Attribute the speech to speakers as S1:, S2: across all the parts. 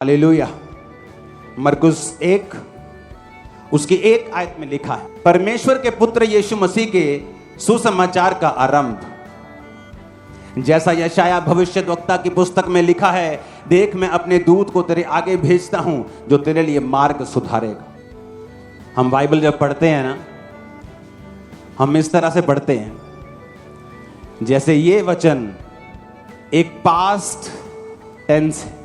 S1: Hallelujah. मरकुस 1 उसकी 1 आयत में लिखा है, परमेश्वर के पुत्र यीशु मसीह के सुसमाचार का आरंभ, जैसा यशाया भविष्यद्वक्ता की पुस्तक में लिखा है, देख मैं अपने दूत को तेरे आगे भेजता हूं जो तेरे लिए मार्ग सुधारेगा। हम बाइबल जब पढ़ते हैं ना, हम इस तरह से पढ़ते हैं जैसे ये वचन एक पास्ट टेंस है,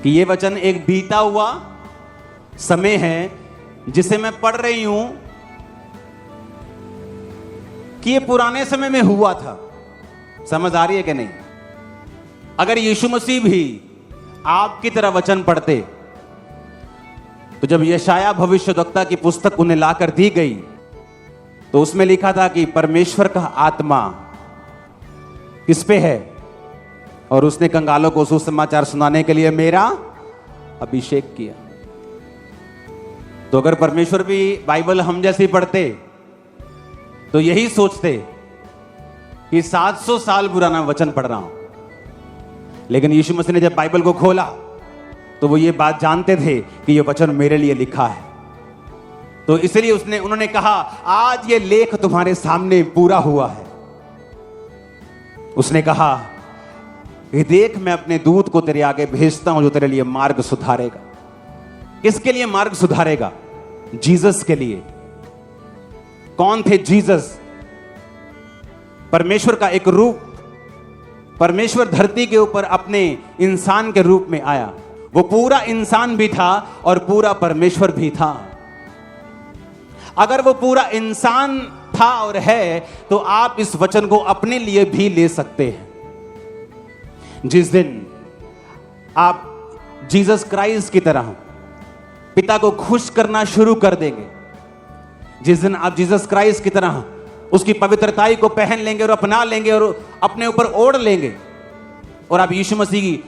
S1: कि ये वचन एक बीता हुआ समय है जिसे मैं पढ़ रही हूं कि ये पुराने समय में हुआ था। समझ आ रही है कि नहीं? अगर यीशु मसीह भी आपकी तरह वचन पढ़ते तो जब यशाया भविष्यद्वक्ता की पुस्तक उन्हें लाकर दी गई तो उसमें लिखा था कि परमेश्वर का आत्मा किस पे है और उसने कंगालों को सुसमाचार सुनाने के लिए मेरा अभिषेक किया। तो अगर परमेश्वर भी बाइबल हम जैसे पढ़ते तो यही सोचते कि 700 साल पुराना वचन पढ़ रहा हूं, लेकिन यीशु मसीह ने जब बाइबल को खोला तो वो ये बात जानते थे कि ये वचन मेरे लिए लिखा है। तो इसलिए उन्होंने कहा, आज ये लेख तुम्हारे सामने पूरा हुआ है। उसने कहा कि देख मैं अपने दूत को तेरे आगे भेजता हूं जो तेरे लिए मार्ग सुधारेगा। किसके लिए मार्ग सुधारेगा? जीसस के लिए। कौन थे जीसस? परमेश्वर का एक रूप। परमेश्वर धरती के ऊपर अपने इंसान के रूप में आया। वो पूरा इंसान भी था और पूरा परमेश्वर भी था। अगर वो पूरा इंसान था और है तो आप इस वचन को अपने लिए भी ले सकते हैं। जिस दिन आप जीसस क्राइस्ट की तरह पिता को खुश करना शुरू कर देंगे, जिस दिन आप जीसस क्राइस्ट की तरह उसकी पवित्रताई को पहन लेंगे और अपना लेंगे और अपने ऊपर ओढ़ लेंगे, और आप यीशु मसीह की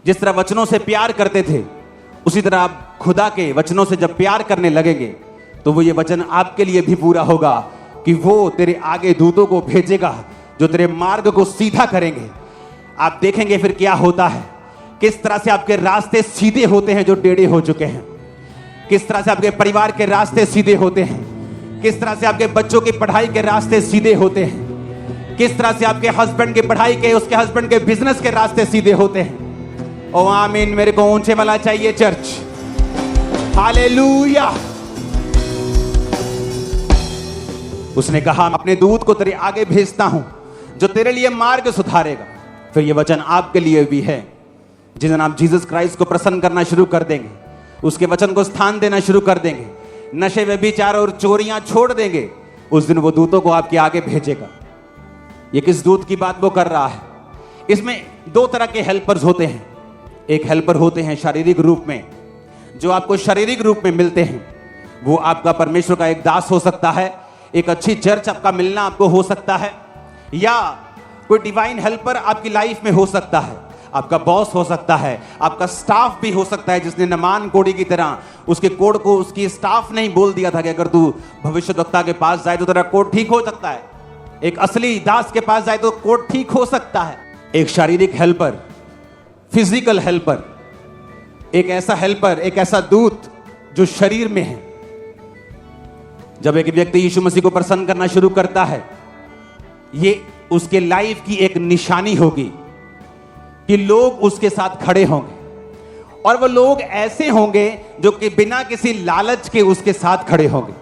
S1: जिस तरह वचनों से प्यार करते थे उसी तरह आप खुदा के वचनों से जब प्यार करने लगेंगे तो वो ये वचन आपके लिए भी पूरा होगा कि वो तेरे आगे दूतों को भेजेगा जो तेरे मार्ग को सीधा करेंगे। आप देखेंगे फिर क्या होता है, किस तरह से आपके रास्ते सीधे होते हैं जो टेढ़े हो चुके हैं, किस तरह से आपके परिवार के रास्ते सीधे होते हैं, किस तरह से आपके बच्चों की पढ़ाई के रास्ते सीधे होते हैं, किस तरह से आपके हस्बैंड की पढ़ाई के, उसके हस्बैंड के बिजनेस के रास्ते सीधे होते हैं। ओ आमीन। मेरे को ऊंचे वाला चाहिए चर्च। हालेलुया। उसने कहा, अपने दूत को तेरे आगे भेजता हूं जो तेरे लिए मार्ग सुधारेगा। फिर ये वचन आपके लिए भी है। जिस दिन आप जीसस क्राइस्ट को प्रसन्न करना शुरू कर देंगे, उसके वचन को स्थान देना शुरू कर देंगे, नशे व्यभिचार और चोरियां छोड़ देंगे, उस दिन वो दूतों को आपके आगे भेजेगा। ये किस दूत की बात वो कर रहा है? इसमें 2 तरह के हेल्पर्स होते हैं। एक हेल्पर होते हैं शारीरिक रूप में, जो आपको शारीरिक रूप में मिलते हैं। वो आपका परमेश्वर का एक दास हो सकता है, एक अच्छी चर्च आपका मिलना आपको हो सकता है, या कोई डिवाइन हेल्पर आपकी लाइफ में हो सकता है। आपका बॉस हो सकता है, आपका स्टाफ भी हो सकता है, जिसने नमान कोड़ी की तरह उसके कोड को उसकी स्टाफ नहीं बोल दिया था कि अगर तू भविष्यद्वक्ता के पास जाए तो तेरा कोड ठीक हो सकता है। एक असली दास के पास जाए तो कोड ठीक हो सकता है। एक शारीरिक हेल्पर, फिजिकल हेल्पर, एक ऐसा हेल्पर, एक ऐसा दूत जो शरीर में है। जब एक व्यक्ति यीशु मसीह को प्रसन्न करना शुरू करता है, ये उसके लाइफ की एक निशानी होगी कि लोग उसके साथ खड़े होंगे, और वो लोग ऐसे होंगे जो कि बिना किसी लालच के उसके साथ खड़े होंगे,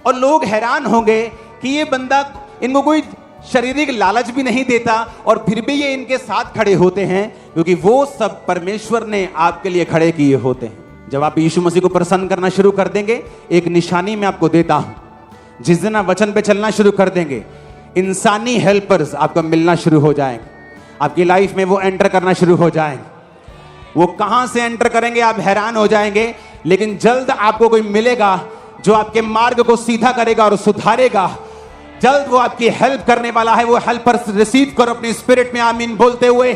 S1: और लोग हैरान होंगे कि ये बंदा इनको कोई शारीरिक लालच भी नहीं देता और फिर भी ये इनके साथ खड़े होते हैं, क्योंकि वो सब परमेश्वर ने आपके लिए खड़े किए होते हैं। जब आप यीशु मसीह को प्रसन्न करना शुरू कर देंगे, एक निशानी मैं आपको देता हूं। जिस दिन आप वचन पे चलना शुरू कर देंगे, इंसानी हेल्पर्स आपको मिलना शुरू हो जाएंगे, आपकी लाइफ में वो एंटर करना शुरू हो जाएंगे। वो कहां से एंटर करेंगे आप हैरान हो जाएंगे, लेकिन जल्द आपको कोई मिलेगा जो आपके मार्ग को सीधा करेगा और सुधारेगा। जल्द वो आपकी हेल्प करने वाला है। वो हेल्पर्स रिसीव करो अपनी स्पिरिट में आमीन बोलते हुए।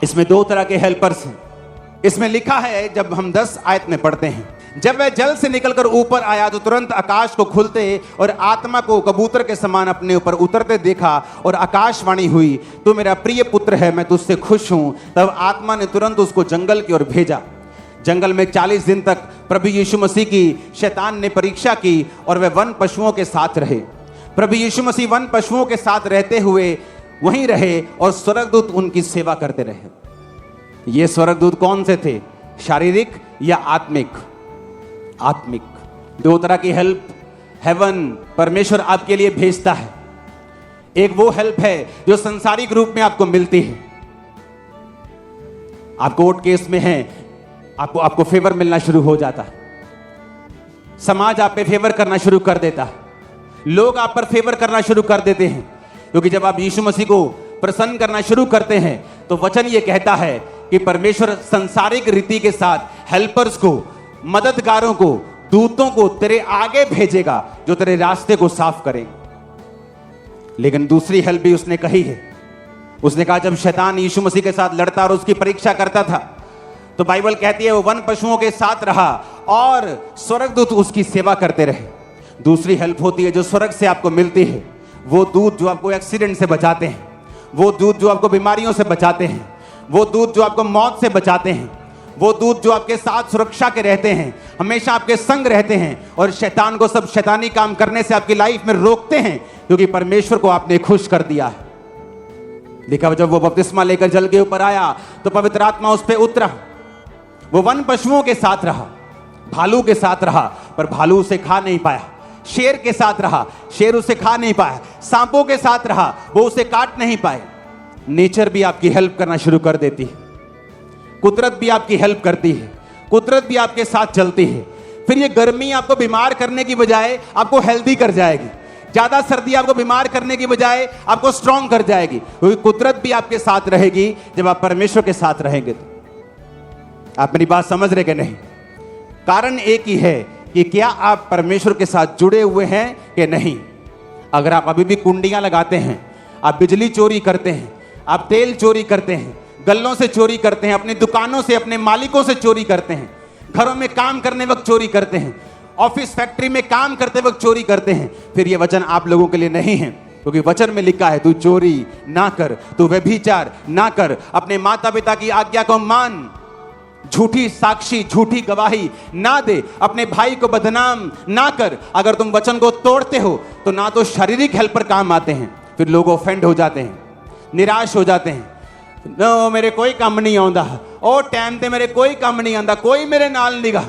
S1: इसमें 2 तरह के हेल्पर्स हैं। इसमें लिखा है, जब हम 10 आयत में पढ़ते हैं, जब वह जल से निकलकर ऊपर आया तो तुरंत आकाश को खुलते और आत्मा को कबूतर के समान अपने ऊपर उतरते देखा, और आकाशवाणी हुई, तू मेरा प्रिय पुत्र है, मैं तुझसे खुश हूं। तब आत्मा ने तुरंत उसको जंगल की ओर भेजा। जंगल में 40 दिन तक प्रभु यीशु मसीह की शैतान ने परीक्षा की और वे वन पशुओं के साथ रहे। प्रभु यीशु मसीह वन पशुओं के साथ रहते हुए वहीं रहे और स्वर्गदूत उनकी सेवा करते रहे। ये स्वर्गदूत कौन से थे? शारीरिक या आत्मिक? आत्मिक। दो तरह की हेल्प हेवन परमेश्वर आपके लिए भेजता है। एक वो हेल्प है जो संसारिक रूप में आपको मिलती है। आप कोर्ट केस में हैं, आपको फेवर मिलना शुरू हो जाता है। समाज आप पे फेवर करना शुरू कर देता है। लोग आप पर फेवर करना शुरू कर देते हैं, क्योंकि जब आप यीशु मसीह को प्रसन्न करना शुरू करते हैं तो वचन ये कहता है कि परमेश्वर संसारिक रीति के साथ हेल्पर्स को, मददगारों को, दूतों को तेरे आगे भेजेगा जो तेरे रास्ते को साफ करेंगे। लेकिन दूसरी हेल्प भी उसने कही है। उसने कहा जब शैतान यीशु मसीह के साथ लड़ता और उसकी परीक्षा करता था तो बाइबल कहती है वो वन पशुओं के साथ रहा और स्वर्गदूत उसकी सेवा करते रहे। दूसरी हेल्प होती है जो स्वर्ग से आपको मिलती है, वो दूत जो आपको एक्सीडेंट से बचाते हैं, वो दूत जो आपको बीमारियों से बचाते हैं, वो दूत जो आपको मौत से बचाते हैं, वो दूत जो आपके साथ सुरक्षा के रहते हैं, हमेशा आपके संग रहते हैं और शैतान को सब शैतानी काम करने से आपकी लाइफ में रोकते हैं, क्योंकि परमेश्वर को आपने खुश कर दिया है। लिखा जब वो बपतिस्मा लेकर जल के ऊपर आया तो पवित्र आत्मा उस पर उतरा। वो वन पशुओं के साथ रहा, भालू के साथ रहा, पर भालू उसे खा नहीं पाया। शेर के साथ रहा, शेर उसे खा नहीं पाया। सांपों के साथ रहा, वो उसे काट नहीं पाए। नेचर भी आपकी हेल्प करना शुरू कर देती है, कुदरत भी आपकी हेल्प करती है, कुदरत भी आपके साथ चलती है। फिर ये गर्मी आपको बीमार करने की बजाय आपको हेल्दी कर जाएगी। ज्यादा सर्दी आपको बीमार करने की बजाय आपको स्ट्रांग कर जाएगी, क्योंकि कुदरत भी आपके साथ रहेगी जब आप परमेश्वर के साथ रहेंगे। तो आप मेरी बात समझ रहे कि नहीं? कारण एक ही है कि क्या आप परमेश्वर के साथ जुड़े हुए हैं कि नहीं। अगर आप अभी भी कुंडियां लगाते हैं, आप बिजली चोरी करते हैं, आप तेल चोरी करते हैं, गल्लों से चोरी करते हैं, अपनी दुकानों से, अपने मालिकों से चोरी करते हैं, घरों में काम करने वक्त चोरी करते हैं, ऑफिस फैक्ट्री में काम करते वक्त चोरी करते हैं, फिर यह वचन आप लोगों के लिए नहीं है। क्योंकि वचन में लिखा है तू चोरी ना कर, तू व्यभिचार ना कर, अपने माता पिता की आज्ञा को मान, झूठी साक्षी, झूठी गवाही ना दे, अपने भाई को बदनाम ना कर। अगर तुम वचन को तोड़ते हो तो ना तो शारीरिक हेल्पर काम आते हैं, फिर लोग ऑफेंड हो जाते हैं, निराश हो जाते हैं। नो मेरे कोई काम नहीं आंदा, ओ टाइम ते मेरे कोई काम नहीं आंदा, कोई मेरे नाल निगा।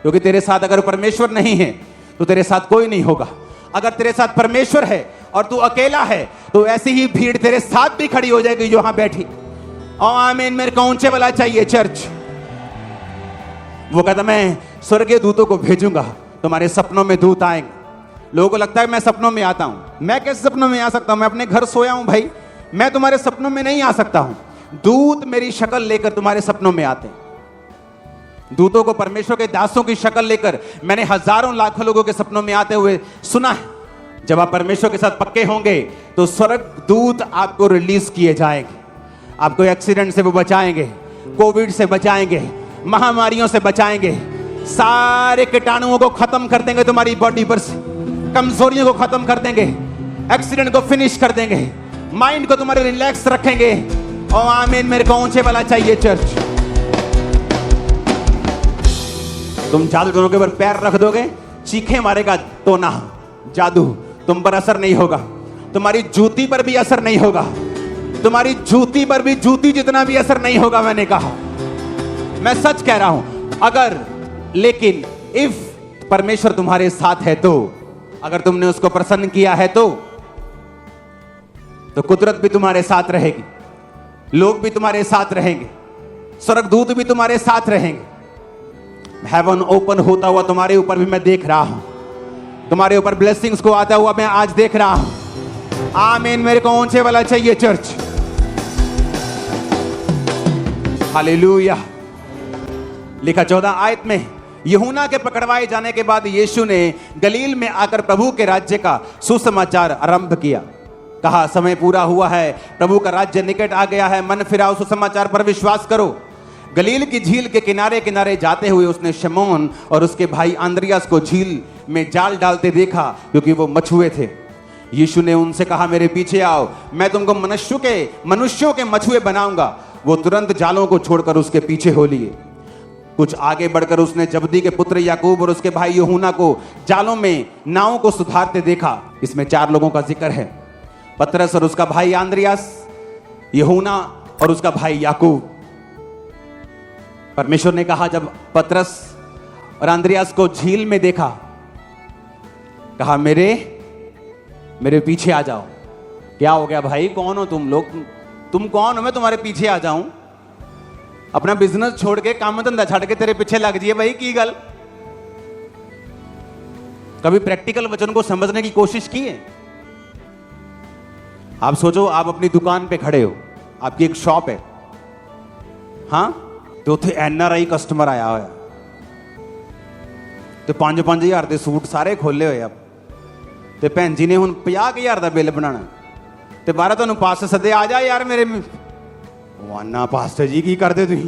S1: क्योंकि तेरे साथ अगर परमेश्वर नहीं है तो तेरे साथ कोई नहीं होगा। अगर तेरे साथ परमेश्वर है और तू अकेला है तो ऐसी ही भीड़ तेरे साथ भी खड़ी हो जाएगी जो यहां बैठी। ओ आमीन। मेरे को ऊंचे वाला चाहिए चर्च। वो कहता मैं स्वर्गीय दूतों को भेजूंगा, तुम्हारे सपनों में दूत आएंगे। लोगों को लगता है मैं सपनों में आता हूं। मैं कैसे सपनों में आ सकता हूं? मैं अपने घर सोया हूं भाई, मैं तुम्हारे सपनों में नहीं आ सकता हूं। दूत मेरी शक्ल लेकर तुम्हारे सपनों में आते हैं। दूतों को परमेश्वर के दासों की शक्ल लेकर मैंने हजारों लाखों लोगों के सपनों में आते हुए सुना है। जब आप परमेश्वर के साथ पक्के होंगे तो स्वर्ग दूत आपको रिलीज किए जाएंगे, आपको एक्सीडेंट से वो बचाएंगे, कोविड से बचाएंगे, महामारियों से बचाएंगे, सारे कीटाणुओं को खत्म कर देंगे, तुम्हारी बॉडी पर से कमजोरियों को खत्म कर देंगे, एक्सीडेंट को फिनिश कर देंगे, माइंड को तुम्हारे रिलैक्स रखेंगे। ओ आमीन। मेरे को ऊंचे वाला चाहिए चर्च। तुम जादूगरों के ऊपर पैर रख दोगे, चीखे मारेगा तो ना, जादू तुम पर असर नहीं होगा, तुम्हारी जूती पर भी असर नहीं होगा, तुम्हारी जूती पर भी जूती जितना भी असर नहीं होगा। मैंने कहा, मैं सच कह रहा हूं। अगर लेकिन इफ परमेश्वर तुम्हारे साथ है तो, अगर तुमने उसको प्रसन्न किया है तो कुदरत भी तुम्हारे साथ रहेगी, लोग भी तुम्हारे साथ रहेंगे, स्वर्गदूत भी तुम्हारे साथ रहेंगे। हेवन ओपन होता हुआ तुम्हारे ऊपर भी मैं देख रहा हूं, तुम्हारे ऊपर ब्लेसिंग्स को आता हुआ मैं आज देख रहा हूं। आमीन। मेरे को ऊंचे वाला चाहिए चर्च। हालेलुया। लिखा 14 आयत में, यूहन्ना के पकड़वाए जाने के बाद यीशु ने गलील में आकर प्रभु के राज्य का सुसमाचार आरंभ किया। कहा समय पूरा हुआ है, प्रभु का राज्य निकट आ गया है, मन फिराओ, सुसमाचार पर विश्वास करो। गलील की झील के किनारे किनारे जाते हुए उसने शमौन और उसके भाई आंद्रियास को झील में जाल डालते देखा, क्योंकि वो मछुए थे। यीशु ने उनसे कहा, मेरे पीछे आओ, मैं तुमको मनुष्यों के मछुए बनाऊंगा। वो तुरंत जालों को छोड़कर उसके पीछे हो लिए। कुछ आगे बढ़कर उसने जबदी के पुत्र याकूब और उसके भाई यूहन्ना को जालों में नावों को सुधारते देखा। इसमें 4 लोगों का जिक्र है, पतरस और उसका भाई आंद्रियास, यूहन्ना और उसका भाई याकूब। परमेश्वर ने कहा, जब पतरस और आंद्रियास को झील में देखा, कहा, मेरे पीछे आ जाओ। क्या हो गया भाई, कौन हो तुम लोग? तुम कौन हो, मैं तुम्हारे पीछे आ जाऊं? अपना बिजनेस छोड़ के, काम धंधा छड़ के तेरे पीछे लग जाइए भाई, की गल? कभी प्रैक्टिकल वचन को समझने की कोशिश की है? आप सोचो, आप अपनी दुकान पे खड़े हो, आपकी एक शॉप है, हाँ, तो उत्थे NRI कस्टमर आया होया, तो 5-5 ਦੇ सूट सारे खोले हुए। अब ਤੇ ਭੈਣ ਜੀ ਨੇ ਹੁਣ 50,000 ਦਾ ਬਿੱਲ ਬਣਾਣਾ, ਤੇ ਬਾਹਰ ਤੁਹਾਨੂੰ ਪਾਸਟਰ ਸੱਦੇ, ਆ ਜਾ ਯਾਰ ਮੇਰੇ। वाना पास्टर जी की करते तुम?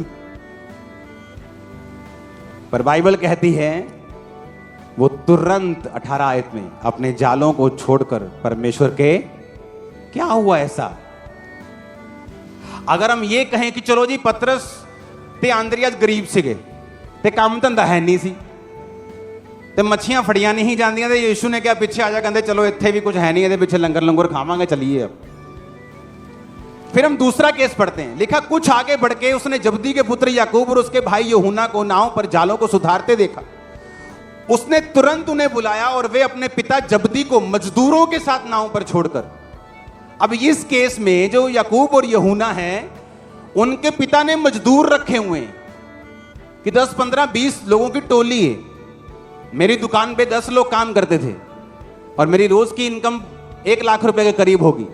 S1: पर बाइबल कहती है वो तुरंत 18 आयत में अपने जालों को छोड़कर परमेश्वर के, क्या हुआ ऐसा? अगर हम ये कहें कि चलो जी पतरस ते आंद्रियास गरीब सीगे ते काम धंधा है नहीं सी ते मच्छियां फड़ियां नहीं जांदियां, ते यीशु ने क्या पीछे आ जा, कहते चलो इत्थे भी कुछ है नहीं, ये पीछे लंगर लंगर खावांगे, चलिए। अब फिर हम दूसरा केस पढ़ते हैं, लिखा, कुछ आगे बढ़ के उसने जबदी के पुत्र याकूब और उसके भाई यूहन्ना को नाव पर जालों को सुधारते देखा। उसने तुरंत उन्हें बुलाया और वे अपने पिता जबदी को मजदूरों के साथ नाव पर छोड़कर, अब इस केस में जो याकूब और यूहन्ना हैं, उनके पिता ने मजदूर रखे हुए हैं कि 10, 15, 20 लोगों की टोली है। मेरी दुकान पे 10 लोग काम करते थे और मेरी रोज की इनकम 1 लाख रुपए के करीब होगी,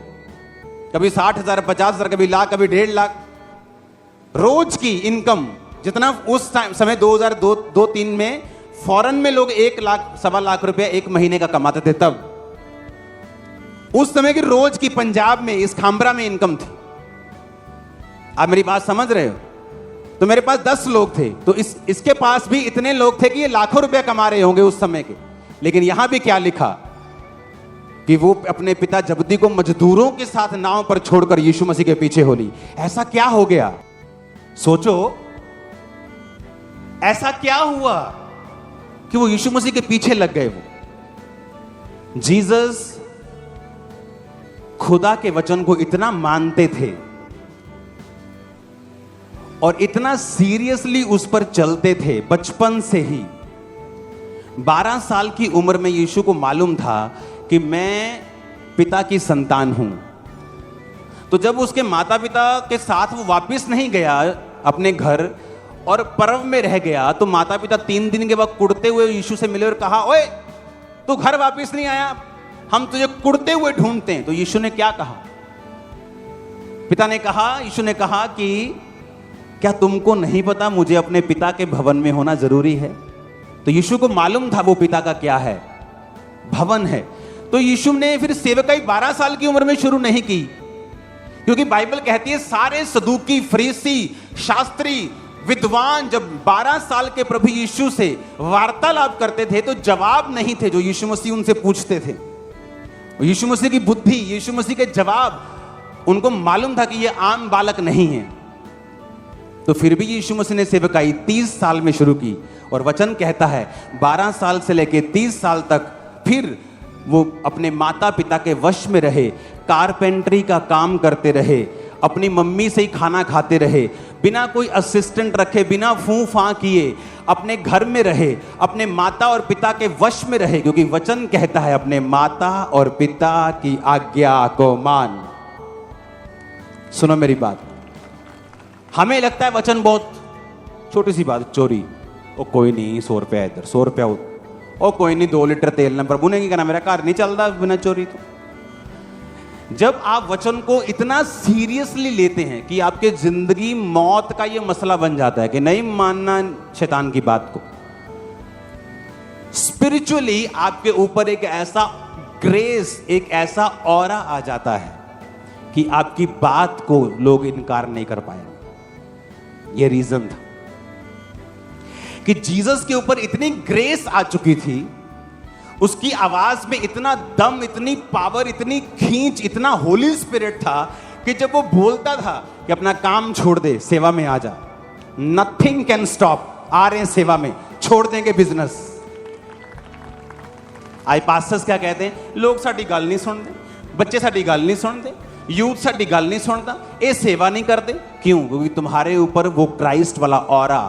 S1: कभी 60,000, 50,000, कभी लाख, कभी 1.5 लाख रोज की इनकम। जितना उस समय 2002-3 में फॉरेन में लोग 1 लाख, 1.25 लाख रुपया 1 महीने का कमाते थे, तब उस समय की रोज की पंजाब में, इस खामरा में इनकम थी। आप मेरी बात समझ रहे हो? तो मेरे पास 10 लोग थे, तो इसके पास भी इतने लोग थे कि ये लाखों रुपया कमा रहे होंगे उस समय के। लेकिन यहां भी क्या लिखा कि वो अपने पिता जबदी को मजदूरों के साथ नाव पर छोड़कर यीशु मसीह के पीछे हो ली। ऐसा क्या हो गया? सोचो, ऐसा क्या हुआ कि वो यीशु मसीह के पीछे लग गए? वो जीसस खुदा के वचन को इतना मानते थे और इतना सीरियसली उस पर चलते थे बचपन से ही। 12 साल की उम्र में यीशु को मालूम था कि मैं पिता की संतान हूं। तो जब उसके माता पिता के साथ वो वापस नहीं गया अपने घर और पर्व में रह गया, तो माता पिता 3 दिन के बाद कुड़ते हुए यीशु से मिले और कहा, ओए तू घर वापस नहीं आया, हम तुझे कुड़ते हुए ढूंढते हैं। तो यीशु ने क्या कहा? यीशु ने कहा कि क्या तुमको नहीं पता मुझे अपने पिता के भवन में होना जरूरी है? तो यीशु को मालूम था वो पिता का क्या है, भवन है। तो यीशु ने फिर सेवकाई 12 साल की उम्र में शुरू नहीं की, क्योंकि बाइबल कहती है सारे सदूकी, फरीसी, शास्त्री, विद्वान जब 12 साल के प्रभु यीशु से वार्तालाप करते थे तो जवाब नहीं थे जो यीशु मसीह उनसे पूछते थे। यीशु मसीह की बुद्धि, यीशु मसीह के जवाब, उनको मालूम था कि ये आम बालक नहीं है। तो फिर भी यीशु मसीह ने सेवकाई 30 साल में शुरू की, और वचन कहता है 12 साल से लेकर 30 साल तक फिर वो अपने माता पिता के वश में रहे, कारपेंटरी का काम करते रहे, अपनी मम्मी से ही खाना खाते रहे, बिना कोई असिस्टेंट रखे, बिना फूं फां किए अपने घर में रहे, अपने माता और पिता के वश में रहे, क्योंकि वचन कहता है अपने माता और पिता की आज्ञा को मान। सुनो मेरी बात, हमें लगता है वचन बहुत छोटी सी बात, चोरी, ओ कोई नहीं 100 रुपया इधर, 100 रुपया उधर, ओ कोई नहीं 2 लीटर तेल ना, प्रभु ने क्या कहना, मेरा घर नहीं चलता बिना चोरी। तो जब आप वचन को इतना सीरियसली लेते हैं कि आपके जिंदगी मौत का यह मसला बन जाता है कि नहीं मानना शैतान की बात को, स्पिरिचुअली आपके ऊपर एक ऐसा ग्रेस, एक ऐसा ऑरा आ जाता है कि आपकी बात को लोग इनकार नहीं कर पाएंगे। यह रीजन था कि जीसस के ऊपर इतनी ग्रेस आ चुकी थी, उसकी आवाज में इतना दम, इतनी पावर, इतनी खींच, इतना होली स्पिरिट था कि जब वो बोलता था कि अपना काम छोड़ दे, सेवा में आ जा, नथिंग कैन स्टॉप। आ रहे हैं सेवा में, छोड़ देंगे बिजनेस। आई पास्टर्स क्या कहते हैं, लोग साडी गल नहीं सुनते, बच्चे साडी गल नहीं सुनते, यूथ साडी गल नहीं सुनता, ये सेवा नहीं करते। क्यों? क्योंकि तुम्हारे ऊपर वो क्राइस्ट वाला ऑरा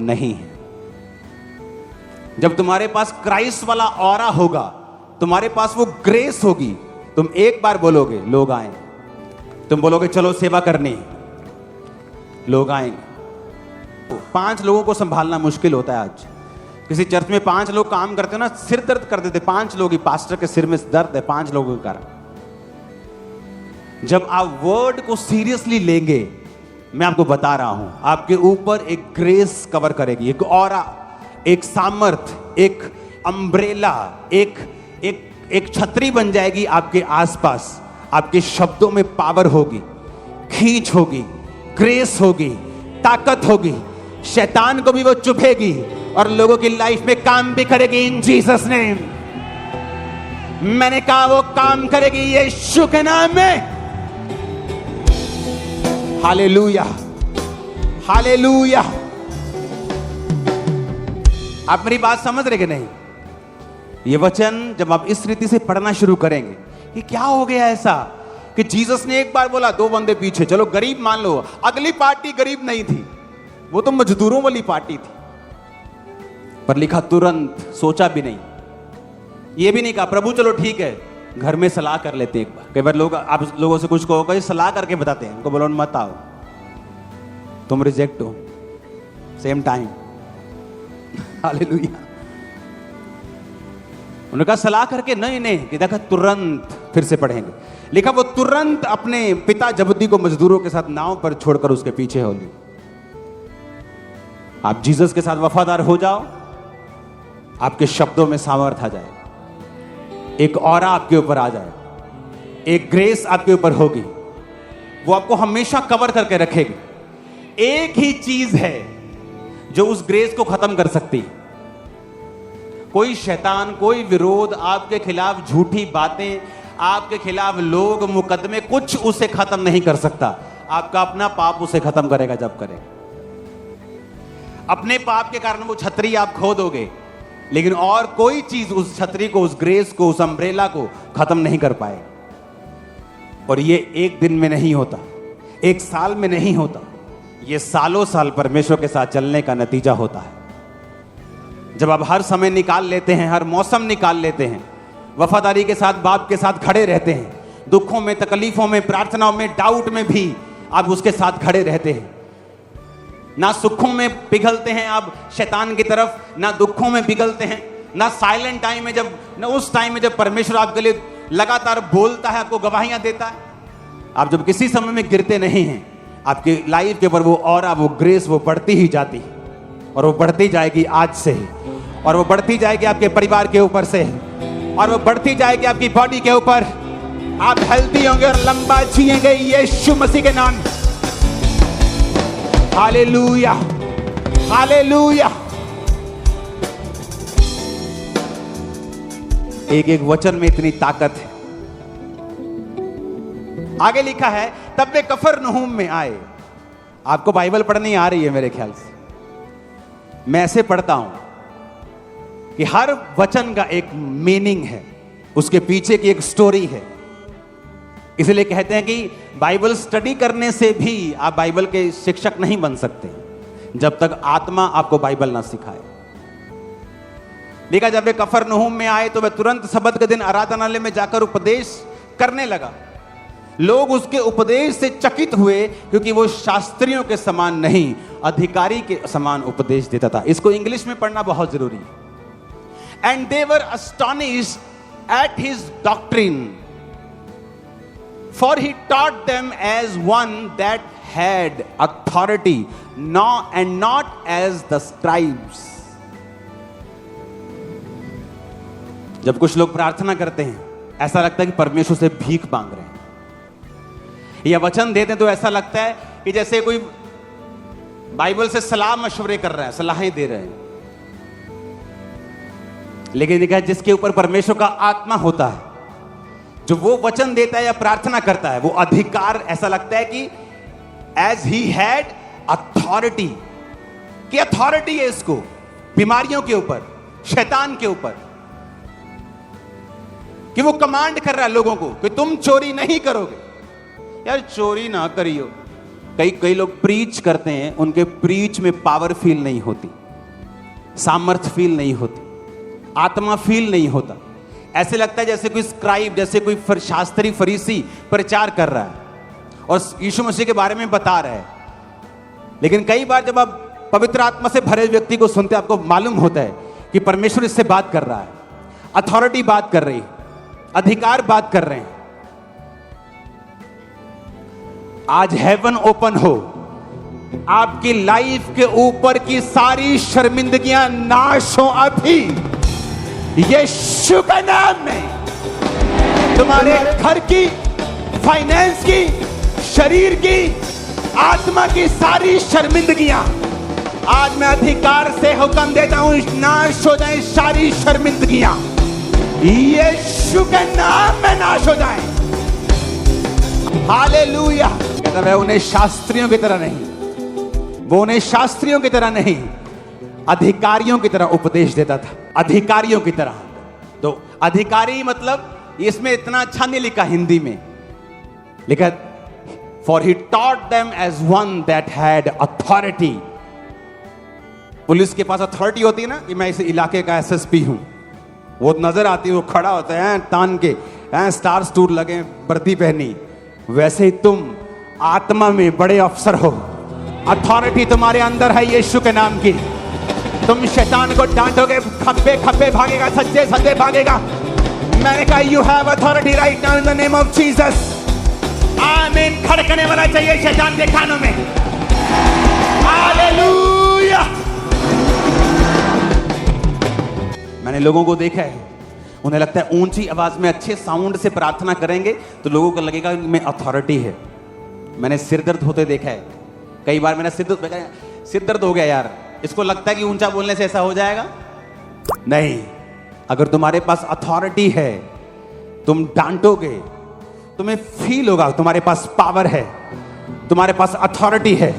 S1: नहीं है। जब तुम्हारे पास क्राइस्ट वाला ऑरा होगा, तुम्हारे पास वो ग्रेस होगी, तुम एक बार बोलोगे लोग आए, तुम बोलोगे चलो सेवा करनी, लोग आएंगे। 5 लोगों को संभालना मुश्किल होता है आज। किसी चर्च में 5 लोग काम करते हो ना, सिर दर्द कर देते। 5 लोग ही, पास्टर के सिर में दर्द है 5 लोगों के कारण। जब आप वर्ड को सीरियसली लेंगे, मैं आपको बता रहा हूं, आपके ऊपर एक ग्रेस कवर करेगी, एक ऑरा, एक सामर्थ, एक अम्ब्रेला, एक छतरी बन जाएगी आपके आसपास। आपके शब्दों में पावर होगी, खींच होगी, ग्रेस होगी, ताकत होगी। शैतान को भी वो चुभेगी और लोगों की लाइफ में काम भी करेगी इन जीसस नेम। मैंने कहा वो काम करेगी यीशु के नाम में। Hallelujah, hallelujah. आप मेरी बात समझ रहे कि नहीं? ये वचन जब आप इस रीति से पढ़ना शुरू करेंगे कि क्या हो गया ऐसा कि जीसस ने एक बार बोला, 2 बंदे पीछे, चलो गरीब मान लो। अगली पार्टी गरीब नहीं थी, वो तो मजदूरों वाली पार्टी थी। पर लिखा तुरंत, सोचा भी नहीं, ये भी नहीं कहा प्रभु चलो ठीक है, घर में सलाह कर लेते एक बार। कई बार लोग, आप लोगों से कुछ कहोगे, सलाह करके बताते हैं, उनको बोलो मत आओ, तुम रिजेक्ट हो, सेम टाइम। हालेलुया। उन्होंने कहा सलाह करके, नहीं कि देखा तुरंत। फिर से पढ़ेंगे, लिखा वो तुरंत अपने पिता जबदी को मजदूरों के साथ नाव पर छोड़कर उसके पीछे हो ली। आप जीसस के साथ वफादार हो जाओ, आपके शब्दों में सामर्थ आ जाए, एक ऑरा आपके ऊपर आ जाए, एक ग्रेस आपके ऊपर होगी, वो आपको हमेशा कवर करके रखेगी। एक ही चीज है जो उस ग्रेस को खत्म कर सकती है। कोई शैतान, कोई विरोध, आपके खिलाफ झूठी बातें, आपके खिलाफ लोग, मुकदमे, कुछ उसे खत्म नहीं कर सकता। आपका अपना पाप उसे खत्म करेगा जब करेगा। अपने पाप के कारण वो छतरी आप खो दोगे, लेकिन और कोई चीज उस छतरी को, उस ग्रेस को, उस अम्ब्रेला को खत्म नहीं कर पाए। और ये एक दिन में नहीं होता, एक साल में नहीं होता, ये सालों साल परमेश्वर के साथ चलने का नतीजा होता है। जब आप हर समय निकाल लेते हैं, हर मौसम निकाल लेते हैं, वफादारी के साथ बाप के साथ खड़े रहते हैं, दुखों में, तकलीफों में, प्रार्थनाओं में, डाउट में भी आप उसके साथ खड़े रहते हैं। ना सुखों में पिघलते हैं आप शैतान की तरफ, ना दुखों में पिघलते हैं, ना साइलेंट टाइम में, जब ना उस टाइम में जब परमेश्वर आपके लिए लगातार बोलता है, आपको गवाहियां देता है। आप जब किसी समय में गिरते नहीं हैं, आपकी लाइफ के ऊपर वो ऑरा, वो ग्रेस, वो बढ़ती ही जाती है। और वो बढ़ती जाएगी आज से ही, और वो बढ़ती जाएगी आपके परिवार के ऊपर से, और वो बढ़ती जाएगी आपकी बॉडी के ऊपर। आप हेल्थी होंगे और लंबा जिएंगे यीशु मसीह के नाम। Hallelujah, hallelujah. एक एक वचन में इतनी ताकत है। आगे लिखा है, तब वे कफरनहूम में आए। आपको बाइबल पढ़नी आ रही है मेरे ख्याल से। मैं ऐसे पढ़ता हूं कि हर वचन का एक मीनिंग है, उसके पीछे की एक स्टोरी है। इसलिए कहते हैं कि बाइबल स्टडी करने से भी आप बाइबल के शिक्षक नहीं बन सकते जब तक आत्मा आपको बाइबल ना सिखाए। लिखा, जब वे कफरनहूम में आए तो वह तुरंत सब्त के दिन आराधनालय में जाकर उपदेश करने लगा। लोग उसके उपदेश से चकित हुए, क्योंकि वो शास्त्रियों के समान नहीं, अधिकारी के समान उपदेश देता था। इसको इंग्लिश में पढ़ना बहुत जरूरी है। And they were astonished at his doctrine, for he taught them as one that had authority, and not as the scribes. जब कुछ लोग प्रार्थना करते हैं, ऐसा लगता है कि परमेश्वर से भीख मांग रहे हैं, या वचन देते हैं तो ऐसा लगता है कि जैसे कोई बाइबल से सलाह मशवरे कर रहे हैं, सलाहें दे रहे हैं। लेकिन देखा, जिसके ऊपर परमेश्वर का आत्मा होता है, जो वो वचन देता है या प्रार्थना करता है, वो अधिकार, ऐसा लगता है कि एज ही हैड अथॉरिटी, कि अथॉरिटी है इसको बीमारियों के ऊपर, शैतान के ऊपर, कि वो कमांड कर रहा है लोगों को कि तुम चोरी नहीं करोगे। यार चोरी ना करियो। कई लोग प्रीच करते हैं, उनके प्रीच में पावर फील नहीं होती, सामर्थ्य फील नहीं होती, आत्मा फील नहीं होता। ऐसे लगता है जैसे कोई स्क्राइब, जैसे कोई शास्त्री फरीसी प्रचार कर रहा है और यीशु मसीह के बारे में बता रहा है। लेकिन कई बार जब आप पवित्र आत्मा से भरे व्यक्ति को सुनते हैं, आपको मालूम होता है कि परमेश्वर इससे बात कर रहा है, अथॉरिटी बात कर रही है, अधिकार बात कर रहे हैं। आज हेवन ओपन हो, आपकी लाइफ के ऊपर की सारी शर्मिंदगियां नाश हो अभी यीशु के नाम में। तुम्हारे घर की, फाइनेंस की, शरीर की, आत्मा की सारी शर्मिंदगियां आज मैं अधिकार से हुक्म देता हूं, नाश हो जाए सारी शर्मिंदगियां, यीशु के नाम में नाश हो जाए। हालेलुया। कहता है उन्हें शास्त्रियों की तरह नहीं, वो उन्हें शास्त्रियों की तरह नहीं, अधिकारियों की तरह उपदेश देता था, अधिकारियों की तरह। तो अधिकारी मतलब इसमें इतना अच्छा नहीं लिखा हिंदी में, लिखा for he taught them as one that had authority. Police के पास अथॉरिटी होती है ना, कि मैं इस इलाके का एसएसपी हूं, वो नजर आती है, वो खड़ा होता है तान के, स्टार स्टूर लगे, वर्दी पहनी। वैसे ही तुम आत्मा में बड़े अफसर हो, अथॉरिटी तुम्हारे अंदर है यीशु के नाम की। तुम शैतान को डांटोगे, खप्पे खप्पे भागेगा, सज्जे सज्जे भागेगा। मैंने कहा you have authority right now in the name of Jesus. आमीन। खड़कने वाला चाहिए शैतान के कानों में। हालेलुया। मैंने लोगों को देखा है, उन्हें लगता है ऊंची आवाज में अच्छे साउंड से प्रार्थना करेंगे तो लोगों को लगेगा इनमें अथॉरिटी है। मैंने सिर दर्द होते देखा है, कई बार मेरा सिर दर्द हो गया यार, इसको लगता है कि ऊंचा बोलने से ऐसा हो जाएगा। नहीं, अगर तुम्हारे पास अथॉरिटी है, तुम डांटोगे, तुम्हें फील होगा तुम्हारे पास पावर है, तुम्हारे पास अथॉरिटी है।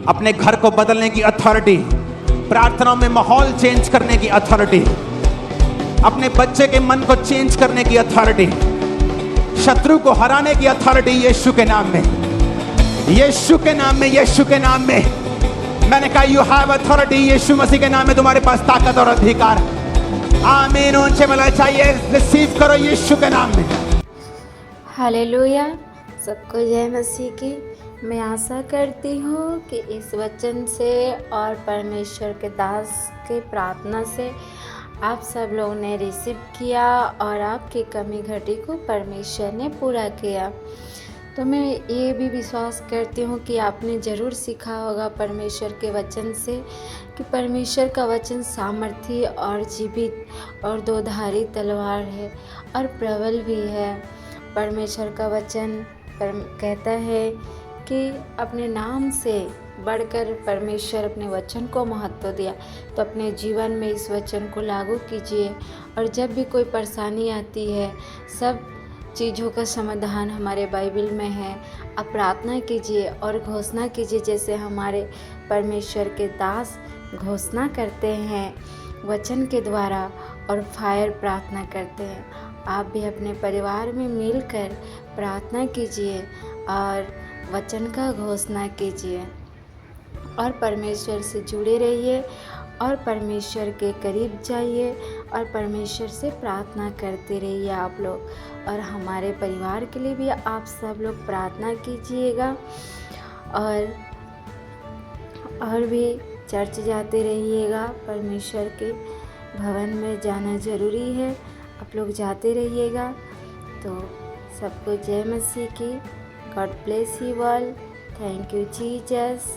S1: अपने घर को बदलने की अथॉरिटी, प्रार्थनाओं में माहौल चेंज करने की अथॉरिटी, अपने बच्चे के मन को चेंज करने की अथॉरिटी, शत्रु को हराने की अथॉरिटी यीशु के नाम में, यीशु के नाम में, यीशु के नाम में। मैंने कहा यू हैव अथॉरिटी, यीशु मसीह के नाम में तुम्हारे पास ताकत और अधिकार। आमीन। ऊंचे मिला चाहिए, रिसीव करो यीशु के नाम में।
S2: हालेलुया। सबको जय मसीह की। मैं आशा करती हूँ कि इस वचन से और परमेश्वर के दास के प्रार्थना से आप सब लोगों ने रिसीव किया और आपकी कमी घटी को परमेश्वर ने पूरा किया। तो मैं ये भी विश्वास करती हूँ कि आपने ज़रूर सीखा होगा परमेश्वर के वचन से कि परमेश्वर का वचन सामर्थी और जीवित और दोधारी तलवार है और प्रबल भी है। परमेश्वर का वचन कहता है कि अपने नाम से बढ़कर परमेश्वर अपने वचन को महत्व दिया। तो अपने जीवन में इस वचन को लागू कीजिए और जब भी कोई परेशानी आती है, सब चीज़ों का समाधान हमारे बाइबल में है। आप प्रार्थना कीजिए और घोषणा कीजिए, जैसे हमारे परमेश्वर के दास घोषणा करते हैं वचन के द्वारा और फायर प्रार्थना करते हैं। आप भी अपने परिवार में मिलकर प्रार्थना कीजिए और वचन का घोषणा कीजिए और परमेश्वर से जुड़े रहिए और परमेश्वर के करीब जाइए और परमेश्वर से प्रार्थना करते रहिए आप लोग। और हमारे परिवार के लिए भी आप सब लोग प्रार्थना कीजिएगा और भी चर्च जाते रहिएगा। परमेश्वर के भवन में जाना ज़रूरी है, आप लोग जाते रहिएगा। तो सबको जय मसीह की। God bless you all. Thank you Jesus.